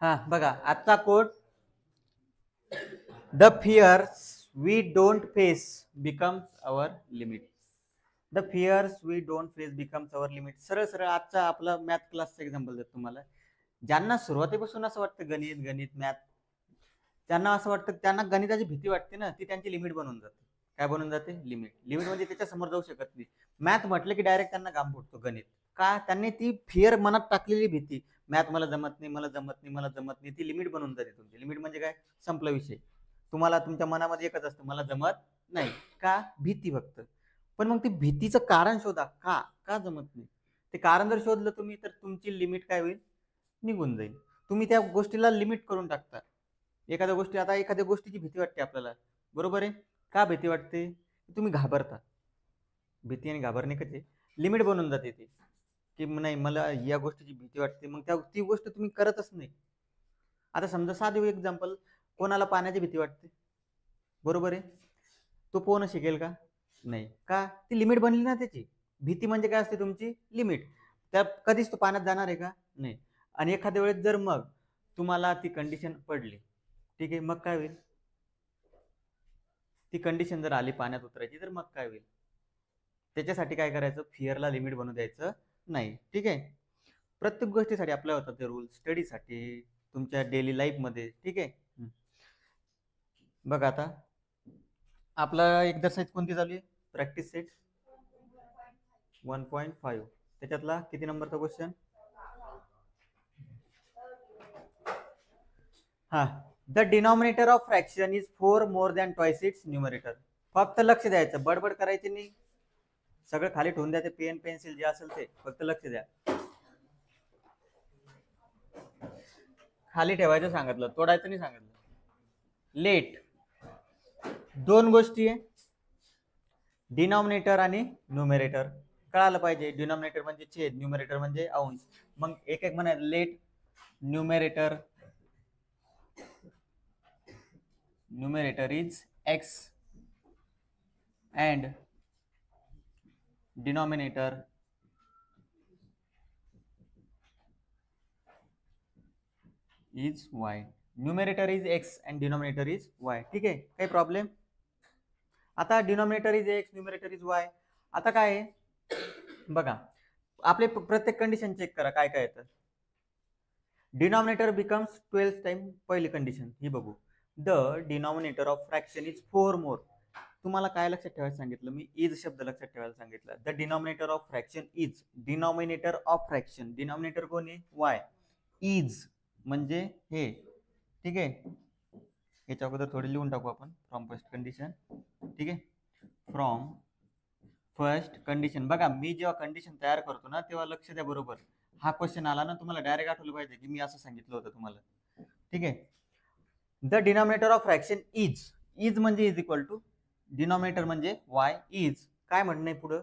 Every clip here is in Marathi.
हा बघा आजचा quote, the fears we don't face becomes our limit. The fears we don't face becomes our limit. सरळ सरळ आजचा आपला मॅथ क्लासचा एक्झाम्पल देतो तुम्हाला. ज्यांना सुरुवातीपासून असं वाटतं गणित गणित मॅथ, त्यांना असं वाटतं, त्यांना गणिताची भीती वाटते ना, ती त्यांची लिमिट बनून जाते. काय बनून जाते? लिमिट. लिमिट म्हणजे त्याच्या समोर जाऊ शकत नाही. मॅथ म्हटलं की डायरेक्ट त्यांना घाम फुटतो. गणित का? त्यांनी ती फिअर मनात टाकलेली भीती, मॅथ मला जमत नाही, मला जमत नाही, मला जमत नाही, ती लिमिट बनून जाते तुमची. लिमिट म्हणजे काय? संपला विषय. तुम्हाला तुमच्या मनामध्ये एकच असतं, मला जमत नाही. का? भीती फक्त. पण मग ती भीतीचं कारण शोधा. का का जमत नाही? ते कारण जर शोधलं तुम्ही, तर तुमची लिमिट काय होईल? निघून जाईल. तुम्ही त्या गोष्टीला लिमिट करून टाकता. एखाद्या गोष्टी, आता एखाद्या गोष्टीची भीती वाटते आपल्याला, बरोबर आहे? का भीती वाटते? तुम्ही घाबरता. भीती आणि घाबरणे कसे लिमिट बनून जाते ती, की नाही मला या गोष्टीची भीती वाटते, मग ती गोष्ट तुम्ही करतच नाही. आता समजा साधे एक्झाम्पल, कोणाला पाण्याची भीती वाटते, बरोबर आहे? तो पोहणं शिकेल का? नाही. का? ती लिमिट बनली ना त्याची. भीती म्हणजे काय असते? तुमची लिमिट. त्या कधीच तो पाण्यात जाणार आहे का? नाही. आणि एखाद्या वेळेस जर मग तुम्हाला ती कंडिशन पडली, ठीक आहे, मग काय होईल? ती कंडिशन जर आली पाण्यात उतरायची, तर मग काय होईल? त्याच्यासाठी काय करायचं? फिअरला लिमिट बनवू द्यायचं नाही. ठीक आहे. प्रत्येक गोष्टीसाठी अप्लाय होतात ते रूल, स्टडीसाठी, तुमच्या डेली लाईफमध्ये. ठीक आहे. बघा आता आपला एक्सरसाइज कोणती चालू आहे? Practice set 1.5. त्याच्यातला किती नंबरचा क्वेश्चन? हा. The denominator of fraction is 4 more than twice its numerator. फक्त लक्ष द्यायचं, बडबड करायची नाही. सगळं खाली ठेवून द्या, ते पेन पेन्सिल जे असेल ते फक्त लक्ष द्या. खाली ठेवायचं सांगितलं, तोडायचं नाही सांगितलं. लेट दोन गोष्टी आहे, डिनॉमिनेटर आणि न्यूमरेटर. कळालं पाहिजे. डिनॉमिनेटर म्हणजे छेद, न्यूमरेटर म्हणजे अंश. मग एक एक म्हणा, let numerator is x and denominator is y. Numerator is x and denominator is y. ठीक आहे, काही प्रॉब्लेम? आता denominator is x, numerator is y. आता काय आहे बघा, आपले प्रत्येक कंडिशन चेक करा काय काय येतं. Denominator becomes 12 time. पहिली कंडिशन ही बघू. The denominator of fraction is 4 मोर. तुम्हाला काय लक्षात ठेवायला सांगितलं मी? इज शब्द लक्षात ठेवायला सांगितलं. The denominator of fraction is. Denominator of fraction, denominator कोण आहे? वाय. इज म्हणजे हे. ठीक आहे, याच्या अगोदर थोडी लिहून टाकू आपण. From first condition. ठीक आहे, फ्रॉम फर्स्ट कंडिशन. बघा मी जेव्हा कंडिशन तयार करतो ना, तेव्हा लक्ष द्या बरोबर. हा क्वेश्चन आला ना, तुम्हाला डायरेक्ट आठवलं पाहिजे की मी असं सांगितलं होतं तुम्हाला. ठीक आहे. The denominator of fraction is. Is म्हणजे इज इक्वल टू, डिनॉमिनेटर म्हणजे वाय, इज काय म्हणणं आहे पुढं?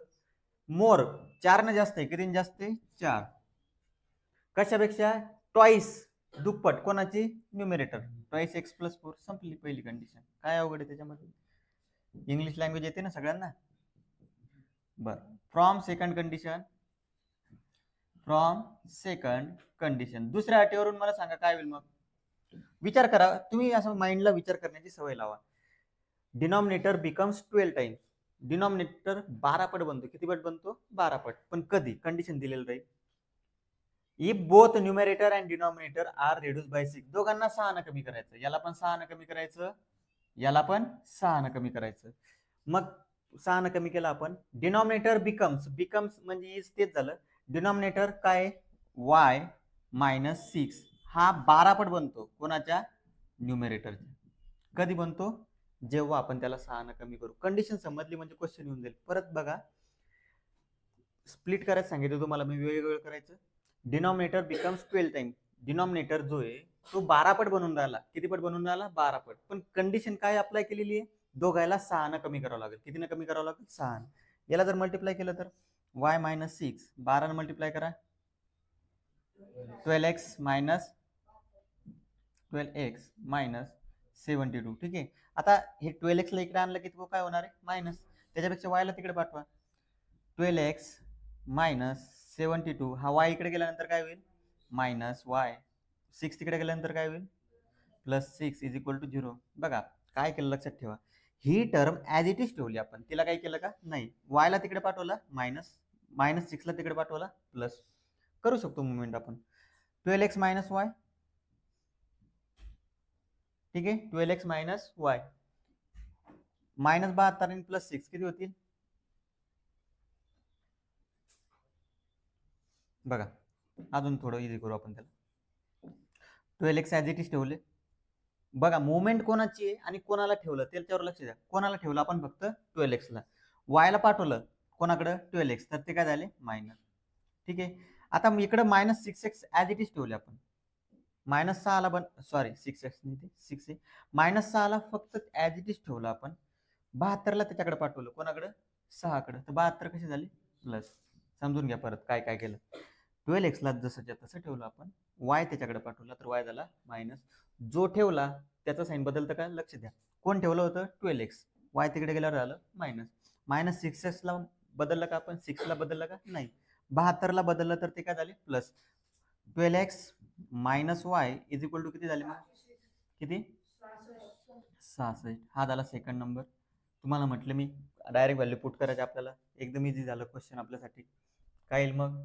मोर. 4 न जास्त आहे. किती जास्त आहे? 4. कशापेक्षा? ट्वाइस, दुप्पट. कोणाची? न्यूमरेटर. Twice x plus 4. संपली पहिली कंडिशन. काय अवघड आहे त्याच्यामध्ये? इंग्लिश लँग्वेज येते ना सगळ्यांना? बर. From second condition. From second condition दुसऱ्या अटीवरून मला सांगा काय होईल. मग विचार करा तुम्ही, असं माइंडला विचार करण्याची सवय लावा. Denominator becomes 12 times. डिनॉमिनेटर 12 पट बनतो. किती पट बनतो? 12 पट. पण कधी? कंडिशन दिलेलं राहील. If both numerator and denominator are reduce by 6. दोघांना 6 न कमी करायचं. याला पण 6 न कमी करायचं, याला पण 6 न कमी करायचं. मग 6 न कमी केलं आपण. Denominator becomes. बिकम्स म्हणजे इज, तेच झालं. डिनॉमिनेटर काय? y minus 6. हा 12 पट बनतो. कोणाच्या? न्यूमरेटरच्या. कधी बनतो? जेव्हा आपण त्याला 6 न कमी करू. कंडिशन समजली म्हणजे क्वेश्चन येऊन जाईल. परत बघा, स्प्लिट करायचं सांगितलं तुम्हाला मी, वेगवेगळं करायचं. Denominator becomes 12 time. डिनॉमिनेटर जो आहे तो 12 पट बनून राहिला. किती पट बनून राहिला? 12 पट. पण कंडिशन काय अप्लाय केलेली आहे? दोघायला 6 न कमी करावं लागेल. किती न कमी करावं लागेल? 6. याला जर मल्टिप्लाय केलं तर y मायनस 6, 12 न मल्टिप्लाय करा, 12x मायनस 72. ठीक आहे. आता हे 12x ला इकडे आणलं की काय होणार आहे? मायनस. त्याच्यापेक्षा y ला तिकडे पाठवा. 12x minus 72. हा y इकडे गेल्यानंतर काय होईल? मायनस y 6 तिकडे गेल्यानंतर काय होईल, +6 इज इक्वल टू 0. बघा काय केलं लक्षात ठेवा, ही टर्म ॲज इट इज ठेवली आपण, तिला काय केलं का नाही, वायला तिकडे पाठवला -6ला तिकडे पाठवला प्लस. करू शकतो मुवमेंट आपण. 12x मायनस वाय, ठीक आहे, 12x मायनस वाय, -72 आणि +6 किती होतील बघा. अजून थोडं इझी करू आपण त्याला. 12x ॲज इट इज ठेवले. बघा मुवमेंट कोणाची आहे आणि कोणाला ठेवलं त्याच्यावर लक्ष द्या. कोणाला ठेवलं आपण, फक्त 12x ला. वायला पाठवलं कोणाकडं, 12x, तर ते काय झाले मायनस. ठीक आहे, आता इकडे -6x ॲज इट इज ठेवले आपण. -6ला सॉरी 6x नाही, ते 6 आहे. -6ला फक्त ॲज इट इज ठेवलं आपण. 72ला त्याच्याकडे पाठवलं, कोणाकडे, 6कडे, तर 72 कशी झाली प्लस. समजून घ्या परत काय काय केलं. 12x ला जसंच्या तसं ठेवलं आपण, वाय त्याच्याकडे पाठवला तर वाय झाला मायनस. जो ठेवला त्याचं साईन बदलतं का, लक्ष द्या. कोण ठेवलं होतं, 12x, वाय तिकडे गेल्यावर झालं मायनस. -6x ला बदललं का आपण, 6 ला बदललं का नाही, 72ला बदललं तर ते काय झाले plus. 12x minus y is equal to किती झाले मग, किती, 66. हा झाला सेकंड नंबर. तुम्हाला म्हटलं मी डायरेक्ट व्हॅल्यू पुट करायचे आपल्याला, एकदम इझी झालं क्वेश्चन आपल्यासाठी. काय येईल मग,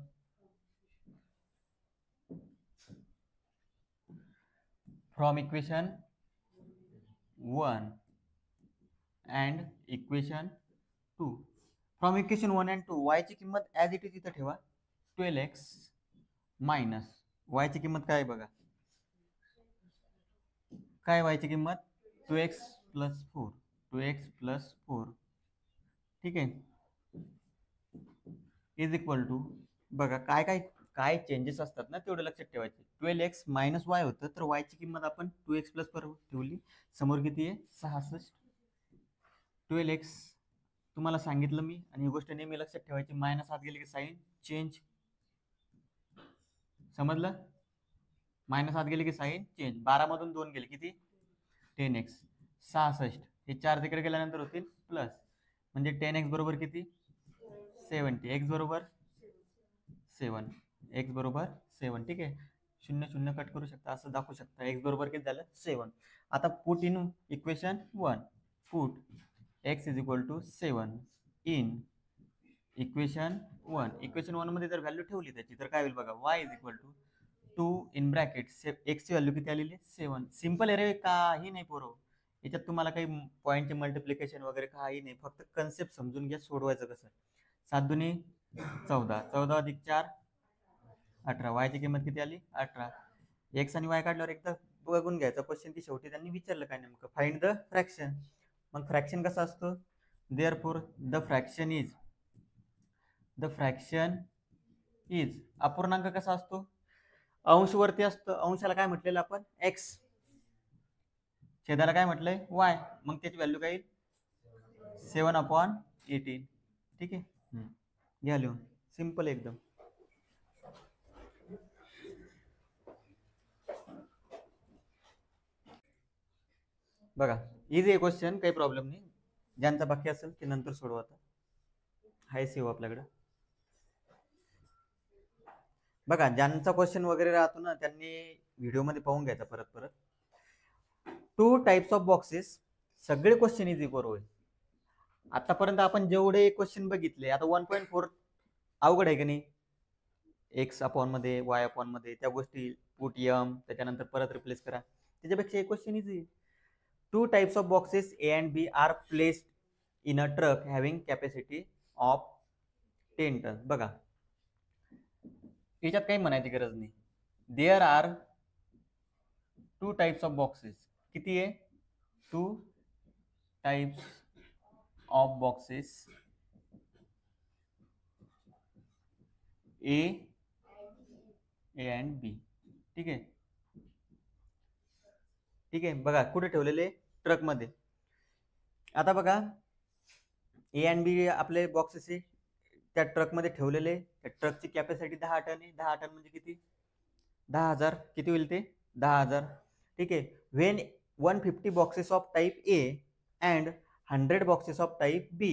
from equation 1 and equation 2. From equation 1 and 2 Y ची किंमत ॲज इट इज इथं ठेवा. 12x मायनस वाय ची किंमत काय बघा, काय वाय ची किंमत 2x + 4, 2x + 4, ठीक आहे, इज इक्वल टू. बघा काय काय काय चेंजेस असतात ना तेवढं लक्षात ठेवायचे. 12x मायनस वाय होतं, तर वाय ची किंमत आपण 2x + 4 ठेवली. समोर किती आहे, 66. 12x तुम्हाला सांगितलं मी, आणि ही गोष्ट नेहमी लक्षात ठेवायची, मायनस आत गेली की साईन चेंज, समजलं, मायनस आत गेली की साईन चेंज. 12 मधून 2 गेले किती, 10x. 66 हे 4 तिकडे गेल्यानंतर होतील प्लस, म्हणजे 10x बरोबर किती, 70. x बरोबर 7, x बरोबर 7, ठीक आहे. 0 0 कट करू शकता, असं दाखवू शकता. x बरोबर किती झालं, 7. आता put in equation 1, put x is equal to 7 in equation 1. Equation 1 मध्ये जर व्हॅल्यू ठेवली त्याची, तर काय होईल बघा, y is equal to 2 in bracket x ची व्हॅल्यू किती आलेली, 7. सिंपल आहे रे, काही नाही पोरं, याच्यात तुम्हाला काही पॉईंटचे मल्टिप्लिकेशन वगैरे काही नाही, फक्त कन्सेप्ट समजून घ्या, सोडवायचं कसं. 7 दुनी 14, 14 अधिक 4 18, वाय ची किंमत किती आली 18. एक्स आणि वाय काढल्यावर एकदा बघून घ्यायचा क्वेश्चन, की शेवटी त्यांनी विचारलं काय नेमकं, फाइंड द फ्रॅक्शन. मग फ्रॅक्शन कसा असतो, देअरफॉर द फ्रॅक्शन इज अपूर्णांक कसा असतो, अंशवरती असतो. अंशाला काय म्हटलेलं आपण, एक्स, छेदाला काय म्हटलंय, वाय, मग त्याची व्हॅल्यू काय येईल 7/18, ठीक आहे. घ्या लिहून, सिंपल एकदम. बघा इझी आहे क्वेश्चन, काही प्रॉब्लेम नाही. ज्यांचा बाकी असेल ते नंतर सोडवा, आता हाय सेव आपल्याकडे. बघा ज्यांचा क्वेश्चन वगैरे राहतो ना, त्यांनी व्हिडिओमध्ये पाहून घ्यायचा परत परत. 2 टाइप्स ऑफ बॉक्सेस, सगळे क्वेश्चन इझी बरोबर. आतापर्यंत आपण जेवढे क्वेश्चन बघितले, आता 1.4 अवघड आहे की नाही, एक्स अपॉन मध्ये, वाय अपॉन मध्ये, त्या गोष्टी पुट यम, त्याच्यानंतर परत रिप्लेस करा, त्याच्यापेक्षा एक question easy. 2 types of boxes A and B are placed in a truck having capacity of 10 tons. बघा याच्यात काही म्हणायची गरज नाही. There are 2 types of boxes. किती आहे, 2 types of boxes A and B, ठीक आहे, ठीक आहे. बघा कुठे ठेवलेले, ट्रक मध्ये. आता बघा ए अँड बी आपले बॉक्सेस आहे, त्या ट्रक मध्ये ठेवलेले. त्या ट्रकची कॅपॅसिटी 10 टन आहे. 10 टन म्हणजे किती, 10,000. किती होईल ते, 10,000, ठीक आहे. When 150 boxes of type A and 100 boxes of type B,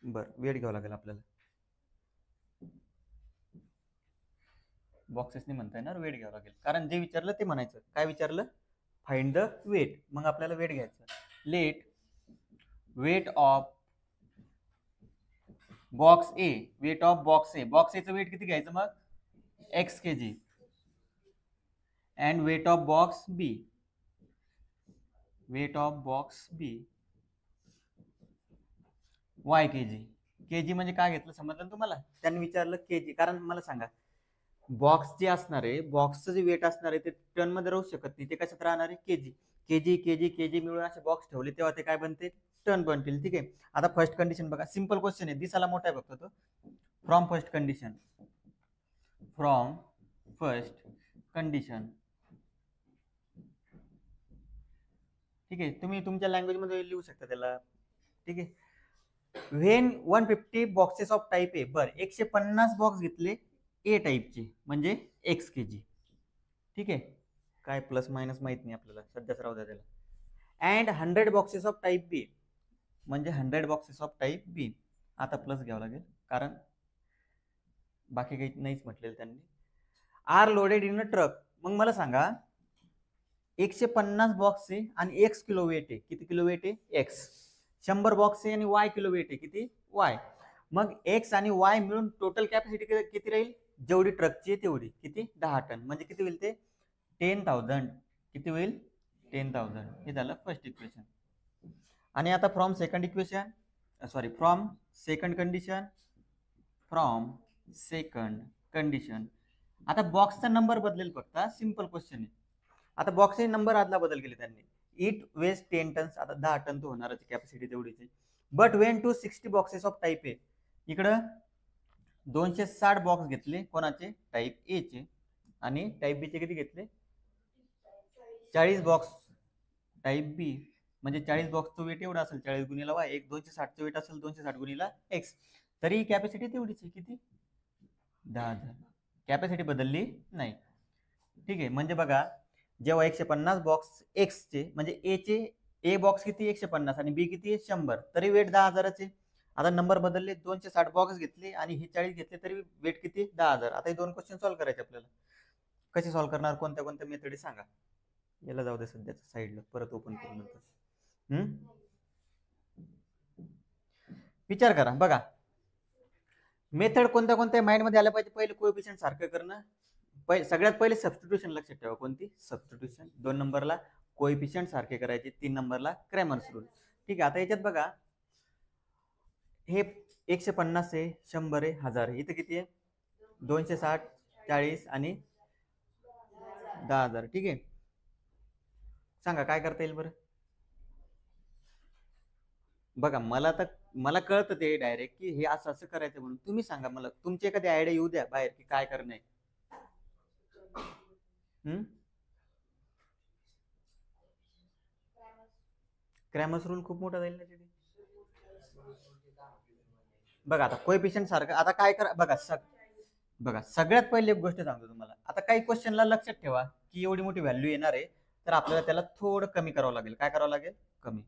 बर वेट घ्यावं लागेल आपल्याला. बॉक्सेसनी म्हणता येणार, वेट घ्यावं लागेल, कारण जे विचारलं ते म्हणायचं. काय विचारलं? Find the weight. मग आपल्याला वेट घ्यायचं. Let weight of box A, weight of box A. Box एचं वेट किती घ्यायचं मग? x kg. And weight of box B, weight of box B y kg. kg म्हणजे काय घेतलं समजलं तुम्हाला? त्यांनी विचारलं kg, कारण मला सांगा, बॉक्स जे असणार आहे, बॉक्सचं जे वेट असणार आहे ते टन मध्ये राहू शकत नाही, ते कशात राहणार आहे? केजी. केजी केजी केजी मिळून असे बॉक्स ठेवले तेव्हा ते काय बनते? टन बनतील. ठीक आहे. आता फर्स्ट कंडिशन बघा, सिंपल क्वेश्चन आहे, दिसायला मोठा आहे फक्त तो. From first condition, from first condition. ठीक आहे, तुम्ही तुमच्या लँग्वेज मध्ये लिहू शकता त्याला. ठीक आहे. व्हेन 150 बॉक्सेस ऑफ टाईप ए, बर 150 बॉक्स घेतले ए टाईपचे, म्हणजे x kg. ठीक आहे, काय प्लस मायनस माहित नाही आपल्याला, सध्याच राहू द्या त्याला. अँड 100 बॉक्सेस ऑफ टाईप बी, म्हणजे 100 बॉक्सेस ऑफ टाईप बी. आता प्लस घ्यावं लागेल, कारण बाकी काही नाहीच म्हटलेलं त्यांनी. Are loaded in a truck. मग मला सांगा, 150 बॉक्स आहे आणि x किलो वेट आहे. किती किलो वेट आहे? x. 100 बॉक्स आहे आणि y किलो वेट आहे. किती? y. मग x आणि y मिळून टोटल कॅपॅसिटी किती राहील? जेवढी ट्रकची आहे तेवढी. किती? 10 टन. म्हणजे किती होईल ते? 10,000. किती होईल? 10,000. हे झालं फर्स्ट इक्वेशन. आणि आता from second equation, sorry, from second condition, from second condition. आता बॉक्सचा नंबर बदलेल फक्त, सिंपल क्वेश्चन आहे. आता बॉक्सचे नंबर आदला बदल केले त्यांनी. It weighs 10 tons. आता 10 टन तो होणारच, कॅपॅसिटी तेवढीच आहे. But when two 60 boxes of type A. इकडं 260 बॉक्स घेतले, कोणाचे? टाईप ए चे. आणि टाईप बी चे किती घेतले? 40 बॉक्स. टाईप बी म्हणजे 40 बॉक्सचं वेट एवढा असेल, 40 गुणिला वाय. 260चं वेट असेल 260 गुणिला एक्स. तरी कॅपॅसिटी तेवढीच आहे. किती? 10,000. कॅपॅसिटी बदलली नाही. ठीक आहे. म्हणजे बघा, जेव्हा 150 बॉक्स एक्स चे, म्हणजे ए चे, ए बॉक्स किती? 150 आणि बी किती? 100. तरी वेट 10,000चे. आता नंबर बदलले, 260 बॉक्स घेतले आणि हे 40 घेतले, तरी वेट किती? 10,000. आता हे दोन क्वेश्चन सॉल्व्ह करायचे आपल्याला. कसे सॉल्व्ह करणार? कोणत्या कोणत्या मेथड सांगा. याला जाऊ दे सध्याच्या साईडला, परत ओपन करू नंतर. विचार करा. बघा, मेथड कोणत्या कोणत्या माइंड मध्ये आल्या पाहिजे? पहिले कोएफिशियंट सारखं करणं. सगळ्यात पहिले सबस्टिट्यूशन लक्षात ठेवा. कोणती? सबस्टिट्यूशन. 2 नंबरला कोएफिशियंट सारखे करायचे. 3 नंबरला क्रॅमर्स रूल. ठीक आहे. आता याच्यात बघा, हे 150 आहे, 100 आहे, 1000 आहे. इथं किती आहे? 260, 40 आणि 10,000. ठीक आहे. सांगा काय करता येईल बरं? बघा, मला कळतं ते डायरेक्ट की हे असं असं करायचं म्हणून. तुम्ही सांगा मला, तुमची एखादी आयडिया येऊ द्या बाहेर की काय करणं आहे. क्रॅमर्स रूल खूप मोठा जाईल ना तिथे. बघा, आता कोएफिशियंट सारखं आता काय करा. बघा, सगळ्यात पहिले एक गोष्ट सांगतो तुम्हाला. आता काही क्वेश्चनला लक्षात ठेवा की एवढी मोठी व्हॅल्यू येणार आहे, तर आपल्याला त्याला थोडं कमी करावं लागेल. काय करावं लागेल? कमी.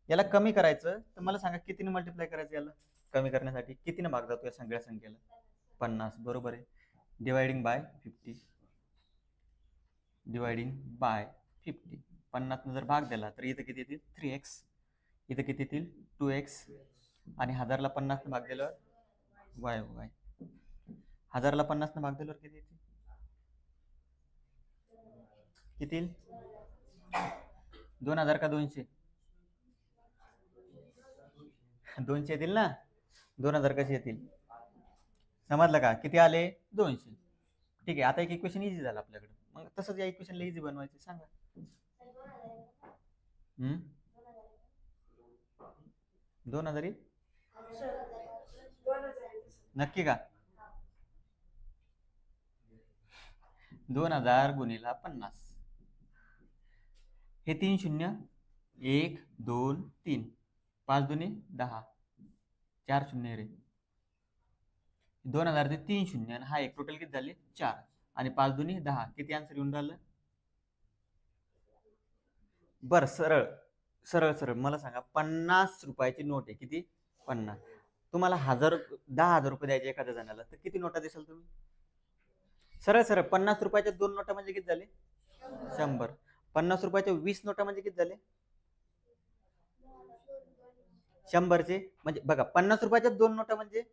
याला कमी करायचं तर मला सांगा कितीने मल्टिप्लाय करायचं? याला कमी करण्यासाठी कितीने भाग जातो या सगळ्या संख्येला? 50. बरोबर आहे. Dividing bye 50. Dividing bye 50. 50 ने जर भाग दिला तर इथं किती येतील? 3x. इथं किती येतील? 2x. आणि 1000ला 50 ने भाग दिल्यावर वाय वाय. 1000ला 50 ने भाग दिल्यावर किती येतील? किती येईल? 2000 का 200? 200 येतील ना. 2000 कसे येतील? समजलं का? किती आले? 200. ठीक आहे. आता एक इक्वेशन इझी झालं आपल्याकडे. मग तसंच या इक्वेशनला इझी बनवायचे. सांगा. 2000 येईल? नक्की का? 2000 गुणिला 50. हे 3 शून्य, 1 2 3, 5 दुने 10, 4 शून्य रे. 2000 ते 3 शून्य आणि हा एक टोटल किती झाले? 4 आणि 5 दुने 10. किती आन्सर येऊन राहिलं? बर, सरळ सरळ सरळ मला सांगा, 50 रुपयाची नोट आहे. किती? 50. तुम्हाला 10,000 रुपये द्यायचे एखाद्या जणाला, तर किती नोटा देसाल तुम्ही? सरळ सरळ 50 रुपयाच्या 2 नोटा म्हणजे किती झाले? 100. 50 रुपयाच्या 20 नोटा म्हणजे किती झाले? 100चे म्हणजे बघा 50 रुपयाच्या 2 नोटा म्हणजे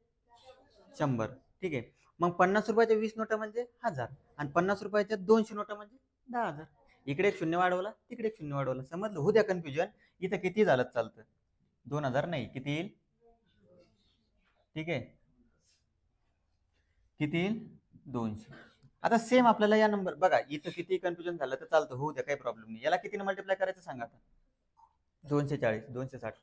100. ठीक आहे. मग 50 रुपयाच्या 20 नोटा म्हणजे 1000 आणि 50 रुपयाच्या 200 नोटा म्हणजे 10,000. इकडे एक शून्य वाढवला, तिकडे एक शून्य वाढवला. समजलं? होऊ द्या कन्फ्युजन. इथं किती झालं चालतं? 2000 नाही, किती येईल? ठीक आहे, किती येईल? 200. आता सेम आपल्याला या नंबर बघा, इथं किती कन्फ्युजन झालं तर चालतं, होऊ द्या, काही प्रॉब्लेम नाही. याला किती मल्टिप्लाय करायचं सांगा आता? 240, 260.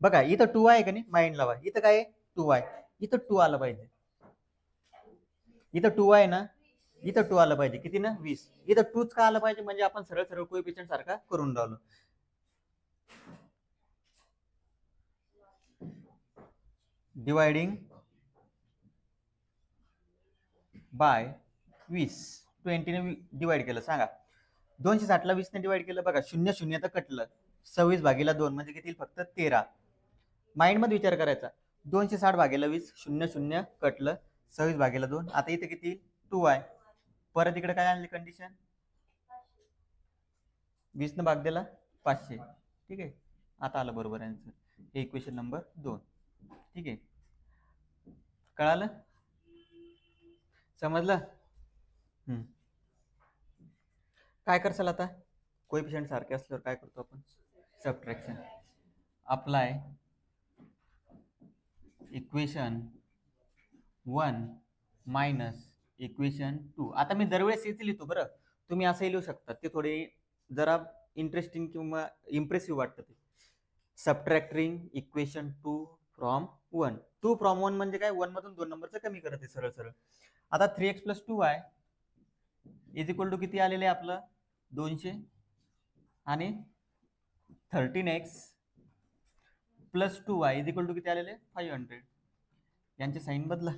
बघा इथं 2 आहे का नाही, माइंड लावा. इथं काय आहे? 2 आहे. इथं 2 आलं पाहिजे. इथं 2 आहे ना, इथं 2 आलं पाहिजे. किती ना? 20. इथं 2च का आलं पाहिजे? म्हणजे आपण सरळ सरळ कोएफिशियंट सारखा करून राहिलो. Dividing bye 20. 20 ने डिवाइड केलं. सांगा 260 ला 20 ने डिवाइड केलं. बघा 0 0 तर कटलं. 26/2 म्हणजे किती? फक्त 13. माइंड मध्ये विचार करायचा. 260 भागेला 20, 0 0 कटलं. 26/2. आता इथे किती? 2 आहे. परत इकडे काय आणली कंडिशन? 20 न भाग दिला 500. ठीक आहे, आता आलं बरोबर आन्सर. हे इक्वेशन नंबर 2. ठीक आहे, कळालं? समजलं? काय करसाल आता? कोएफिशियंट सारखे असल्यावर काय करतो आपण? Subtraction. Apply equation 1 minus equation 2. आता मी दरवेळेस हेच लिहितो बरं, तुम्ही असंही लिहू शकता. ते थोडे जरा इंटरेस्टिंग किंवा इम्प्रेसिव्ह वाटतं ते. Subtracting equation 2 from 1. 2 फ्रॉम 1 म्हणजे काय? 1 मधून 2 नंबरचं कमी करत आहे सरळ सरळ. आता 3x + 2y is equal to किती आलेले आपलं? 200 आणि 13x + 2y is equal to किती आलेले? 500. यांचे साईन बदला.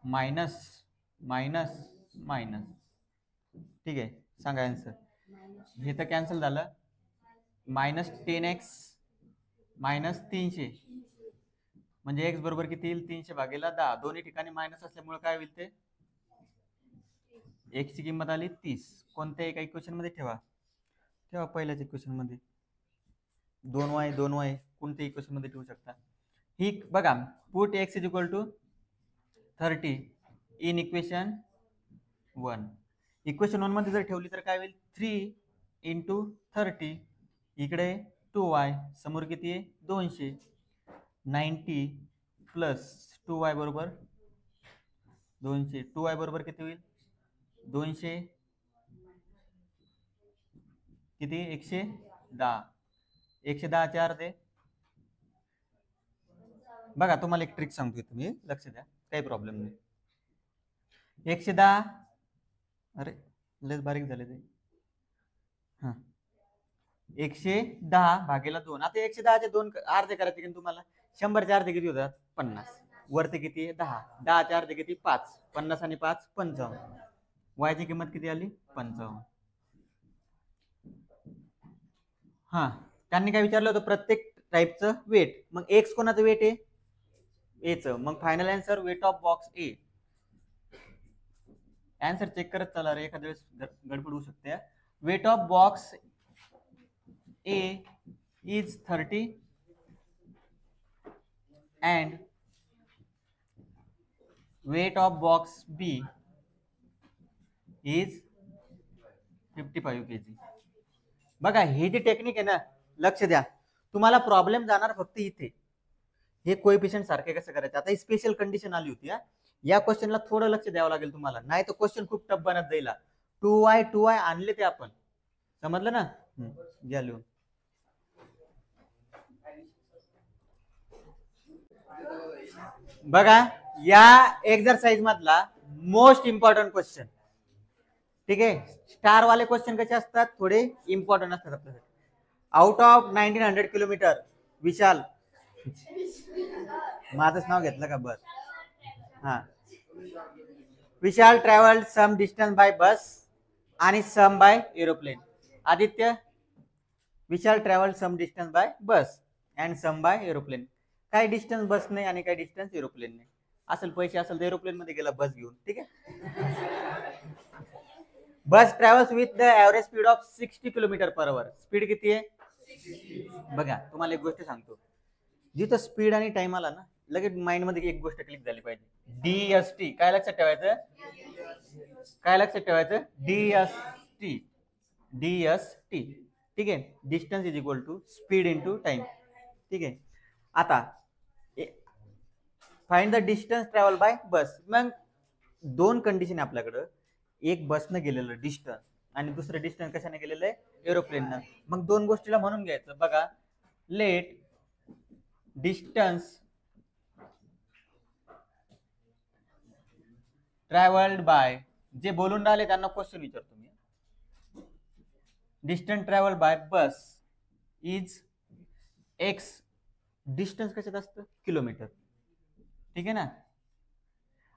Minus minus minus. ठीक आहे, सांगा आन्सर. हे तर कॅन्सल झालं. -10x - 300 म्हणजे x बरोबर किती येईल? 300/10. दोन्ही ठिकाणी मायनस असल्यामुळे काय होईल? ते x ची किंमत आली 30. कोणत्या एका इक्वेशन मध्ये ठेवा, पहिल्याच इक्वेशन मध्ये. 2y 2y कोणत्या इक्वेशन मध्ये ठेवू शकता. ही बघा, put x is equal to 30 in equation 1. Equation 1 मध्ये जर ठेवली तर काय होईल? 3 × 30. इकडे 2y, समोर किती आहे? 200. 90 + 2y बरोबर 200. 2y बरोबर किती होईल? 200 किती? 110. 110 चे अर्धे. बघा तुम्हाला एक ट्रिक सांगतोय, तुम्ही लक्ष द्या, काही प्रॉब्लेम नाही. 110, अरे लस बारीक झाले ते. हा, 110/2. आता 110 चे 2 अर्धे करायचे की तुम्हाला. 100 चे अर्धे किती होतात? 50. वरती किती आहे? 10. 10 चे अर्धे किती? 5. 50 आणि 5 55. y ची किंमत किती आली? 55. हा, त्यांनी काय विचारलं होतं? प्रत्येक टाईपचं वेट. मग एक्स कोणाचं वेट आहे? एचं. मग final answer weight of box A. Answer check करत चला रे, एखाद्या वेळेस गडबड होऊ शकते. Weight of box A is 30 and weight of box B is 55 kg. बघा ही जी टेक्निक आहे ना, लक्ष द्या, तुम्हाला प्रॉब्लेम जाणार फक्त इथे. हे कोएफिशियंट सारखे कसं करायचं. आता स्पेशल कंडिशन आली होती. या क्वेश्चनला थोडं लक्ष द्यावं लागेल तुम्हाला, नाही तर क्वेश्चन खूप टफ बनत जाईल. 2y आणले ते आपण, समजलं ना? घ्या लिहून. बघा या एक्सरसाइज मधला मोस्ट इम्पॉर्टंट क्वेश्चन. ठीक आहे, स्टार वाले क्वेश्चन कसे असतात? थोडे इम्पॉर्टंट असतात आपल्यासाठी. आउट ऑफ 1900 किलोमीटर विशाल, माझंच नाव घेतलं का? बस. हा, Vishal travel some distance by bus आणि some by aeroplane. Aditya, Vishal travel some distance by bus and some by aeroplane. काय डिस्टन्स बस नाही आणि काय डिस्टन्स एरोप्लेन नाही. असेल पैसे असेल तर एरोप्लेन मध्ये गेला बस घेऊन, ठीक आहे. Bus travels with the average speed of 60 kilometre per hour. Speed किती आहे बघा. तुम्हाला एक गोष्ट सांगतो, जिथं स्पीड आणि टाइम आला ना, लगेच माइंड मध्ये एक गोष्ट क्लिक झाली पाहिजे. DST. काय लक्षात ठेवायचं? काय लक्षात ठेवायचं? DST. DST. ठीक आहे. Distance is equal to speed into time. ठीक आहे. आता find the distance travel by bus. मग दोन कंडिशन आहे आपल्याकडं. एक बसनं गेलेलं डिस्टन्स आणि दुसरं डिस्टन्स कशाने गेलेलं आहे? एरोप्लेननं. मग दोन गोष्टीला म्हणून घ्यायचं बघा. लेट डिस्टन्स ट्रॅव्हल्ड बाय, जे बोलून राहिले त्यांना क्वेश्चन विचारतो मी. Distance travelled by bus is X. Distance कशात असतं? किलोमीटर. ठीक आहे ना.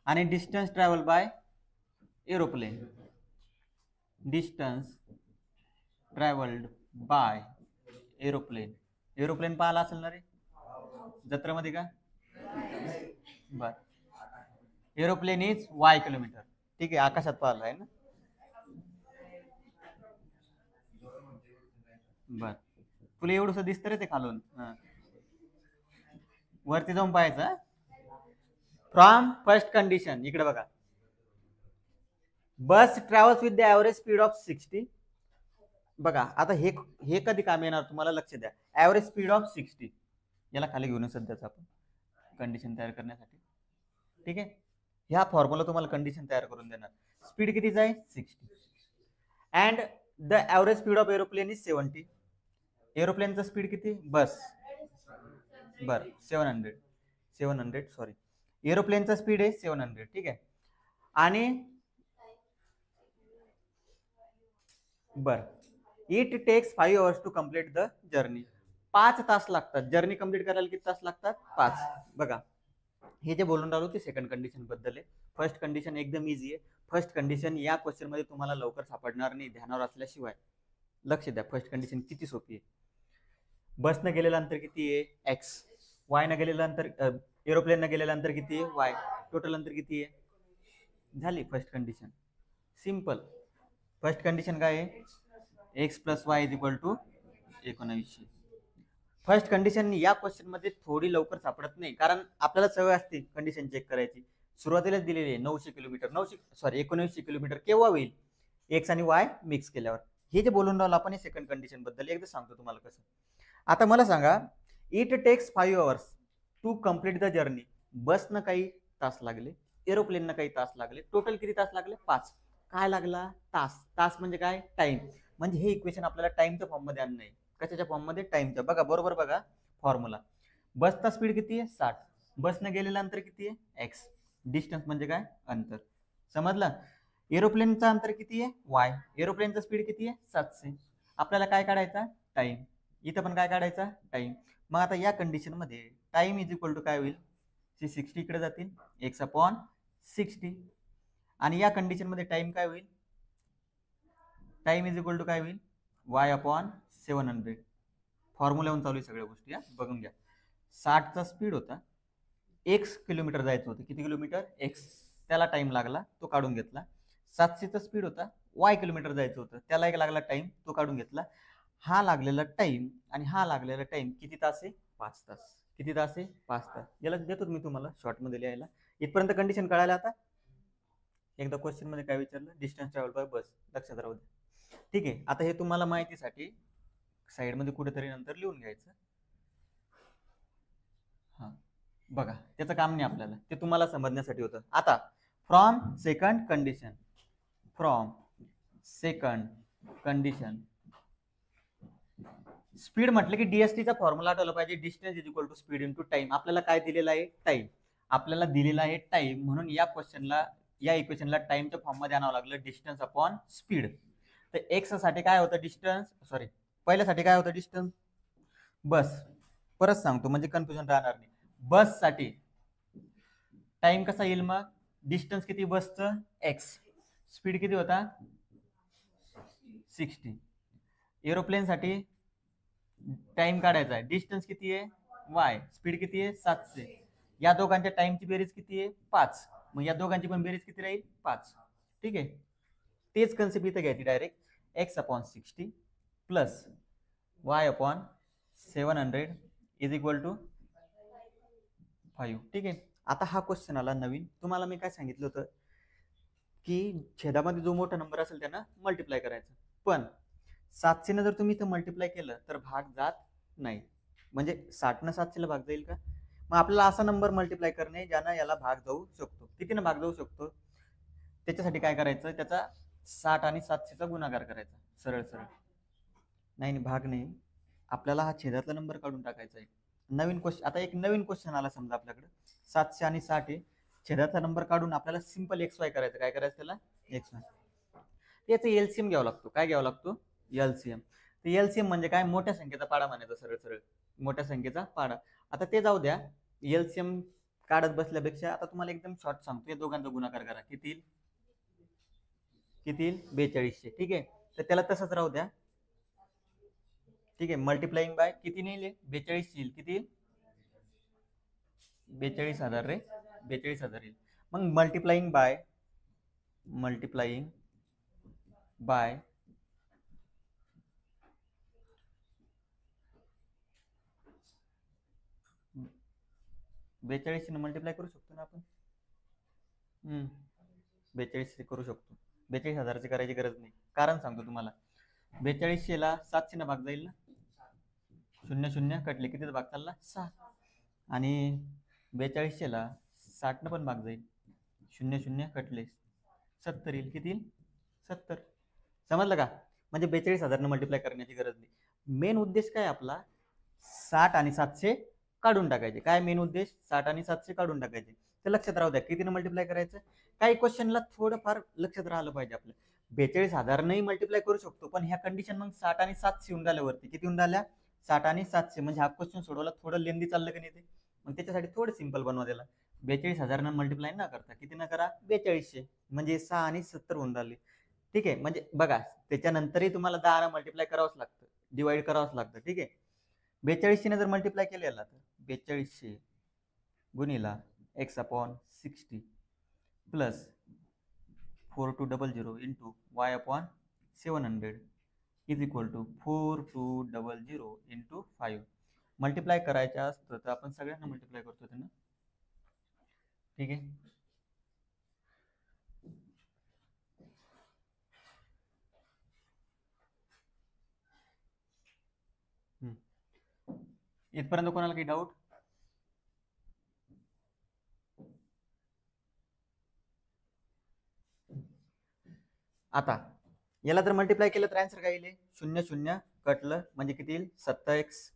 आणि distance travel by aeroplane, distance travelled by aeroplane. Aeroplane पाहिला असेल ना रे जत्रेमध्ये का? बर. Aeroplane is Y kilometre. ठीक आहे. आकाशात पाहिलं आहे ना. बर. तुला एवढंसं दिसतं रे ते खालून. वरती जाऊन पाहायचं. फ्रॉम फर्स्ट कंडिशन इकडे बघा. Bus travels with the average speed of 60. बघा आता हे कधी काम येणार तुम्हाला? लक्ष द्या. Average speed of 60. याला खाली घेऊन सध्याच आपण कंडिशन तयार करण्यासाठी. ठीक आहे. ह्या फॉर्म्युला तुम्हाला कंडिशन तयार करून देणार. स्पीड कितीच आहे? 60. And the average speed of aeroplane is 70. एरोप्लेनचा स्पीड किती? बस बर 700 सॉरी. एरोप्लेनचा स्पीड आहे 700. ठीक आहे. आणि बर it takes 5 hours to complete the journey. 5 तास लागतात. जर्नी कम्प्लीट करायला किती तास लागतात? 5. बघा हे जे बोलून राहिलो ते सेकंड कंडिशन बद्दल आहे. फर्स्ट कंडिशन एकदम इझी आहे. फर्स्ट कंडिशन या क्वेश्चन मध्ये तुम्हाला लवकर सापडणार नाही ध्यानावर असल्याशिवाय. लक्ष द्या. फर्स्ट कंडिशन किती सोपी आहे. बसनं गेलेलं अंतर किती आहे? एक्स. वायनं गेलेलं अंतर, एरोप्लेननं गेलेलं अंतर किती आहे? वाय. टोटल अंतर किती आहे? झाली first condition. Simple. First condition काय आहे? X plus y is equal to 1900. First condition या क्वेश्चन मध्ये थोडी लवकर सापडत नाही, कारण आपल्याला सवय असते कंडिशन चेक करायची. सुरुवातीलाच दिलेली आहे 900 किलोमीटर. 1900 किलोमीटर केव्हा होईल? एक्स आणि वाय मिक्स केल्यावर. हे जे बोलून राहिलो आपण सेकंड कंडिशन बद्दल एकदा सांगतो तुम्हाला कसं. आता मला सांगा, it takes 5 hours to complete the journey. बसनं काही तास लागले, एरोप्लेननं काही तास लागले. टोटल किती तास लागले? 5. काय लागला? तास. तास म्हणजे काय? टाइम. म्हणजे हे इक्वेशन आपल्याला टाइमच्या फॉर्म मध्ये आणणं आहे. कशाच्या फॉर्म मध्ये? टाइमच्या. बघा बरोबर बघा फॉर्म्युला. बसचा स्पीड किती आहे? 60. बसनं गेलेलं अंतर किती आहे? एक्स. डिस्टन्स म्हणजे काय? अंतर. समजलं? एरोप्लेनचं अंतर किती आहे? वाय. एरोप्लेनचा स्पीड किती आहे? 700. आपल्याला काय काढायचा? टाइम. इथं पण काय काढायचा? टाइम. मग आता या कंडिशन मध्ये टाइम इज इक्वल टू काय होईल? 60 इकडे जातील, एक्स अपॉन 60. आणि या कंडिशन मध्ये टाइम काय होईल? टाइम इज इक्वल टू काय होईल? Y upon 700. फॉर्म्युलावरून चालू आहे सगळ्या गोष्टी. बघून घ्या. 60चा स्पीड होता, एक्स किलोमीटर जायचं होतं. किती किलोमीटर? एक्स. त्याला टाइम लागला, तो काढून घेतला. 700चा स्पीड होता, वाय किलोमीटर जायचं होतं. त्याला एक लागला टाइम, तो काढून घेतला. हा लागलेला टाइम आणि हा लागलेला टाइम किती तास आहे? 5 तास. किती तास आहे? 5 तास. याला देतो मी तुम्हाला शॉर्ट मध्ये लिहायला. इथपर्यंत कंडिशन कळायला. आता एकदा क्वेश्चन मध्ये काय विचारलं? डिस्टन्स ट्रॅव्हल बाय बस. लक्षात राहू दे. ठीक आहे. आता हे तुम्हाला माहितीसाठी साइड मध्ये कुठेतरी नंतर लिहून घ्यायचं. हा बघा त्याचं काम नाही आपल्याला, ते तुम्हाला समजण्यासाठी होतं. आता from second condition. From second condition speed म्हटलं की डीएसटीचा फॉर्म्युला आठवला पाहिजे. Distance is equal to speed into time. आपल्याला काय दिलेला आहे? टाइम. आपल्याला दिलेला आहे टाइम, म्हणून या क्वेश्चनला, या इक्वेशनला टाइमच्या फॉर्म मध्ये आणावं लागलं. Distance upon speed. तर एक्स साठी काय होतं? डिस्टन्स. सॉरी, पहिल्यासाठी काय होतं? डिस्टन्स. बस. परत सांगतो म्हणजे कन्फ्युजन राहणार नाही. बस साठी टाइम कसा येईल? मग डिस्टन्स किती बसचं? एक्स. स्पीड किती होता? 60. एरोप्लेन साठी टाइम काढायचा आहे. डिस्टन्स किती आहे? वाय. स्पीड किती आहे? 700. या दोघांच्या टाइमची बेरीज किती आहे 5, मग या दोघांची पण बेरीज किती राहील 5. ठीक आहे, तेच कन्सेप्ट इथं घ्यायची direct x/60 plus y/700 is equal to 5. ठीक आहे, आता हा क्वेश्चन आला नवीन. तुम्हाला मी काय सांगितलं होतं की छेदामध्ये जो मोठा नंबर असेल त्यांना मल्टिप्लाय करायचं, पण 700 जर तुम्ही इथं मल्टिप्लाय केलं तर भाग जात नाही. म्हणजे 60 700 भाग जाईल का? मग आपल्याला असा नंबर मल्टिप्लाय करणे ज्यानं याला भाग जाऊ शकतो. कितीनं भाग जाऊ शकतो? त्याच्यासाठी काय करायचं, त्याचा 60 आणि 700चा गुणाकार करायचा, सरळ सरळ. नाही भाग नाही, आपल्याला हा छेदातला नंबर काढून टाकायचा आहे. नवीन क्वेश्चन, आता एक नवीन क्वेश्चन आला समजा आपल्याकडे 700 आणि 60 आहे, छेदाचा नंबर काढून आपल्याला सिंपल XY करायचं. काय करायचं त्याला? XY. त्याचं एलसीएम घ्यावा लागतो. काय घ्यावा लागतो? एलसीएम. तर एलसीएम म्हणजे काय? मोठ्या संख्येचा पाडा म्हणायचा, सरळ सरळ मोठ्या संख्येचा पाडा. आता ते जाऊ द्या, एलसीएम काढत बसल्यापेक्षा आता तुम्हाला एकदम शॉर्ट सांगतो, या दोघांचा गुणाकार करा. किती किती 4200. ठीक आहे, तर त्याला तसंच राहू द्या. ठीक आहे, मल्टिप्लाइंग बाय किती नेले 42 येईल. किती? 42,000 रे, 42,000 येईल. मग मल्टिप्लाइंग बाय 42 मल्टिप्लाय करू शकतो ना आपण. 42 करू शकतो. 42,000ची करायची गरज नाही, कारण सांगतो तुम्हाला. 42ला 700 भाग जाईल ना, 0 कटले, किती भाग चालला 6. आणि 42ला 60 पण भाग जाईल, 0 कटले 70 येईल. किती येईल? 70. समजलं का? म्हणजे 42,000 मल्टिप्लाय करण्याची गरज नाही. मेन उद्देश काय आपला? 60 आणि 700 काढून टाकायचे. काय मेन उद्देश? 60 आणि 700 काढून टाकायचे. तर लक्षात राहू द्या कितीने मल्टिप्लाय करायचं. काही क्वेश्चनला थोडंफार लक्षात राहिलं पाहिजे आपलं. 42,000 नाही मल्टिप्लाय करू शकतो, पण ह्या कंडिशन मग 60 आणि 700 येऊन राहिल्यावरती किती होऊन राहिल्या? 60 आणि 700. म्हणजे हा क्वेश्चन सोडवला थोडं लेंदी चाललं का नाही ते, मग त्याच्यासाठी थोडं सिंपल बनवा त्याला. 42,000 मल्टिप्लाय न करता किती न करा? 4200. म्हणजे 6 आणि 70 होऊन राहिले. ठीक आहे, म्हणजे बघा त्याच्यानंतरही तुम्हाला 10 मल्टिप्लाय करावंच लागतं, डिवाइड करावंच लागतं. ठीक आहे, 4200 जर मल्टिप्लाय केलेला तर 4200 गुणिला x/60 plus 4200 into y/700 is equal to 4200 into 5. Multiply करायचं असतं तर आपण सगळ्यांना मल्टिप्लाय करतो त्यांना. ठीक आहे, इथपर्यंत कोणाला काही डाऊट? आता याला जर मल्टिप्लाय केलं तर आन्सर काय येईल? 0 कटलं म्हणजे किती येईल? 70x.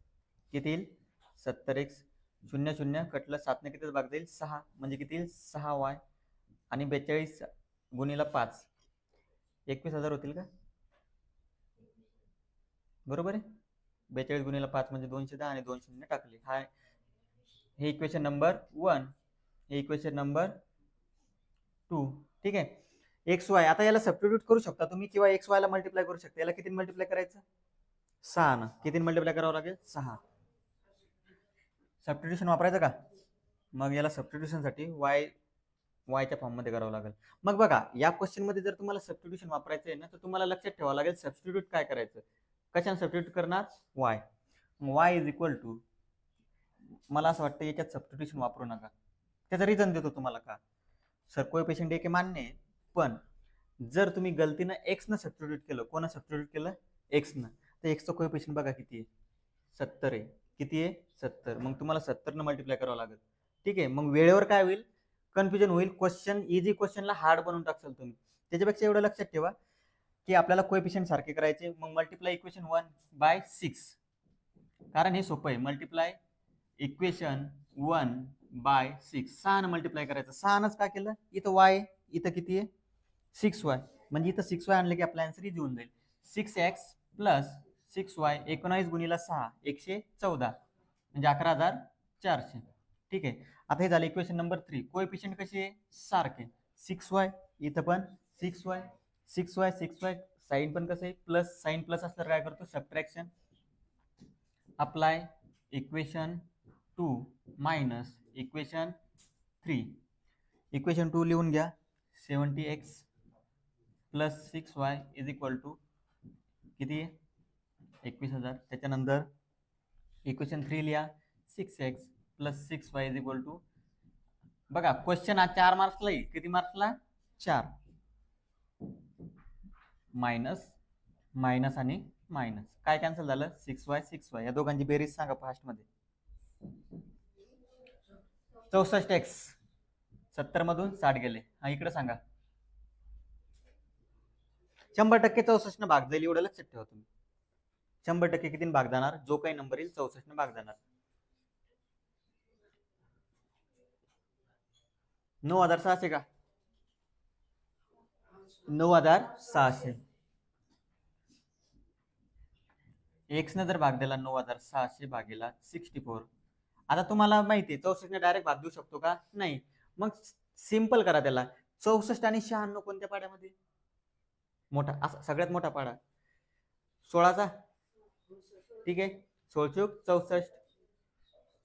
किती येईल? 70x. 0 कटलं 7 ने किती भाग जाईल? 6. म्हणजे किती येईल? 6y. आणि 42 गुणिला 5 21,000 होतील का? बरोबर आहे. 42 गुणिला 5 म्हणजे 210 आणि 2 शून्य टाकले. हा हे इक्वेशन नंबर 1, हे इक्वेशन नंबर 2. ठीक आहे, एक्स वाय. आता याला सबस्टिट्यूट करू शकता तुम्ही किंवा एक्स वाय ला मल्टिप्लाय करू शकता. याला किती मल्टिप्लाय करायचं? 6 ना. किती मल्टिप्लाय करावं लागेल? 6. सबस्टिट्यूशन वापरायचं का? मग याला सबस्टिट्यूशनसाठी वायच्या फॉर्ममध्ये करावं लागेल. मग बघा या क्वेश्चन मध्ये जर तुम्हाला सबस्टिट्यूशन वापरायचं आहे ना, तर तुम्हाला लक्षात ठेवावं लागेल सबस्टिट्यूट काय करायचं. कशाने सबस्टिट्यूट करणार? Y. Y is equal to, मला असं वाटतं याच्यात सबस्टिट्यूशन वापरू नका. त्याचा रिझन देतो तुम्हाला का. सर कोएफिशिएंट एक मान्य आहे, पण जर तुम्ही गलतीनं एक्स न सबस्टिट्यूट केलं, कोणा सबस्टिट्यूट केलं? एक्स न, तर एक्सचं कोएफिशिएंट बघा किती आहे? 70 आहे. किती आहे? 70. मग तुम्हाला 70 न मल्टिप्लाय करावं लागेल. ठीक आहे, मग वेळेवर काय होईल? कन्फ्युजन होईल. क्वेश्चन इझी क्वेश्चनला हार्ड बनवून टाकसाल तुम्ही. त्याच्यापेक्षा एवढं लक्षात ठेवा की आपल्याला कोएफिशिएंट सारखे करायचे. मग मल्टिप्लाय इक्वेशन 1/6, कारण हे सोपं आहे. मल्टिप्लाय इक्वेशन 1/6, 6 न मल्टिप्लाय करायचं. 6 नच का केलं? इथं वाय, इथं किती आहे? 6y. म्हणजे इथं 6y आणलं की आपला आन्सर इझी होऊन जाईल. 6x प्लस 6y 19 गुणिला 6 114, म्हणजे 11,400. ठीक आहे, आता हे झालं इक्वेशन नंबर 3. कोएफिशिएंट कसे आहे? सारखे. 6y इथं पण 6y 6y 6y. साइन पण कसं आहे? प्लस. साइन प्लस असल्यावर काय करतो? Subtraction. Apply equation 2 minus equation 3. Equation 2 लिहून घ्या. 70x plus 6y is equal to किती आहे? 21,000. त्याच्यानंतर इक्वेशन 3 लिहा. 6x plus 6y is equal to, बघा क्वेश्चन हा 4 मार्क्सला आहे. किती मार्क्सला? 4. मायनस मायनस आणि मायनस काय कॅन्सल झालं? 6y 6y. या दोघांची बेरीज सांगा फास्ट मध्ये. 64x 70 मधून 60 गेले. हा इकडे सांगा. 100% 64 न भाग जाईल एवढं लक्षात ठेवा तुम्ही. 100% किती भाग जाणार? जो काही नंबर येईल 64 न भाग जाणार. 9,600 का? 9,600. एक्स ने जर भाग दिला 9,600 भागेला 64. आता तुम्हाला माहिती आहे 64 ने डायरेक्ट भाग देऊ शकतो का? नाही. मग सिंपल करा त्याला. 64 आणि 96 कोणत्या पाड्यामध्ये? मोठा, असा सगळ्यात मोठा पाडा 16चा. ठीक आहे. 16 चूक 64,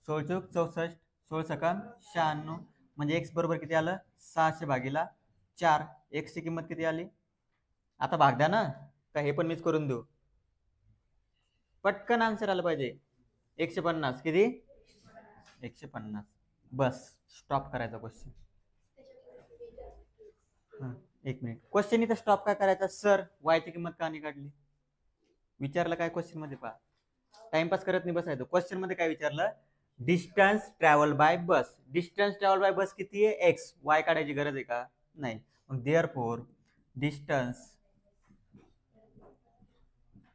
16 चूक 64, 16 सकम 96. म्हणजे एक्स बरोबर किती आलं? 600 भागीला 4. एक्स ची किंमत किती आली? आता भाग द्या ना, का हे पण मीच करून देऊ? पटकन आन्सर आलं पाहिजे. 150 किती? 150. बस स्टॉप करायचा क्वेश्चन. एक मिनिट. क्वेश्चन इथं स्टॉप काय करायचा? सर वाय ची किंमत का नाही काढली? विचारलं काय क्वेश्चन मध्ये? पहा, टाइमपास करत नाही बसायचं. क्वेश्चन मध्ये काय विचारलं? Distance travel by bus. Distance travel by bus किती आहे? एक्स. वाय काढायची गरज आहे का? नाही. मग therefore distance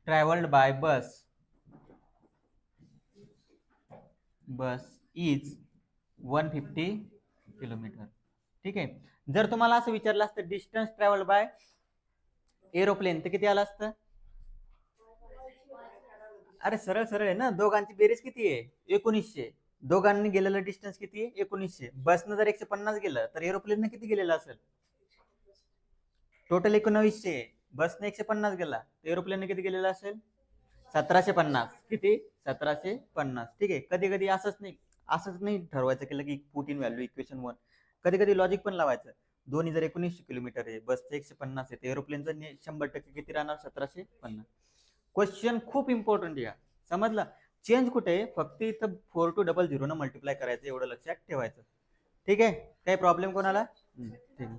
travelled by bus is 150 kilometre. ठीक आहे. जर तुम्हाला असं विचारलं असतं डिस्टन्स ट्रॅव्हल्ड बाय एरोप्लेन तर किती आलं असतं? अरे सरळ सरळ आहे ना. दोघांची बेरीज किती आहे? 1900. दोघांनी गेलेलं डिस्टन्स किती आहे? 1900. बसनं जर 150 गेलं तर एरोप्लेनने किती गेलेलं असेल? टोटल 1900. बसने 150 गेला तर एरोप्लेनने किती गेलेलं असेल? 1750. किती? 1750. ठीक आहे. कधी कधी असंच नाही ठरवायचं केलं की पुट इन व्हॅल्यू इक्वेशन 1. कधी कधी लॉजिक पण लावायचं. दोन्ही जर 1900 किलोमीटर आहे, बसचं 150 आहे, एरोप्लेनचं 100% किती राहणार? 1750. क्वेश्चन खूप इम्पॉर्टंट आहे. समजलं? चेंज कुठे आहे? फक्त इथं 4200 न मल्टिप्लाय करायचं, एवढं लक्षात ठेवायचं. ठीक आहे. काही प्रॉब्लेम कोणाला? ठीक आहे.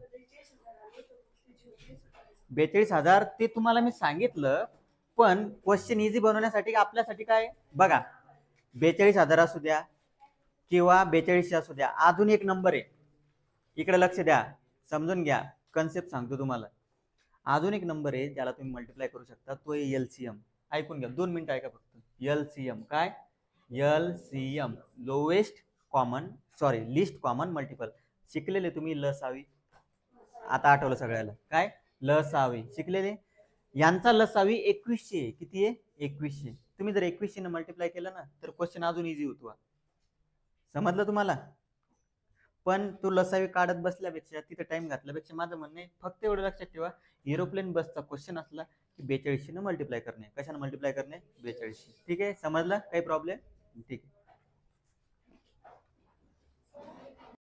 42,000 ते तुम्हाला मी सांगितलं, पण क्वेश्चन इझी बनवण्यासाठी आपल्यासाठी काय बघा, 42,000 असू द्या किंवा 4200 असू द्या, अजून एक नंबर आहे. इकडे लक्ष द्या, समजून घ्या, कन्सेप्ट सांगतो तुम्हाला. अजून एक नंबर आहे ज्याला तुम्ही मल्टिप्लाय करू शकता, तो आहे एलसीएम. ऐकून घ्या, 2 मिनिटं ऐका फक्त. एलसीएम काय? LCM list common multiple. शिकलेले तुम्ही लसावी, आता आठवलं सगळ्याला. काय? लसावी शिकलेले. यांचा लसावी 2100. किती आहे? 2100. तुम्ही जर 2100 ने मल्टिप्लाय केलं ना तर क्वेश्चन अजून इझी होतो. समजलं तुम्हाला? पण तो लसावी काढत बसल्यापेक्षा तिथे टाइम घातल्यापेक्षा माझं म्हणणं आहे फक्त एवढं लक्षात ठेवा, एरोप्लेन बसचा क्वेश्चन असला की 4200 ने मल्टिप्लाय करणे. कशाने मल्टिप्लाय करणे? 4200. ठीक आहे. समजलं? काही प्रॉब्लेम? ठीक आहे.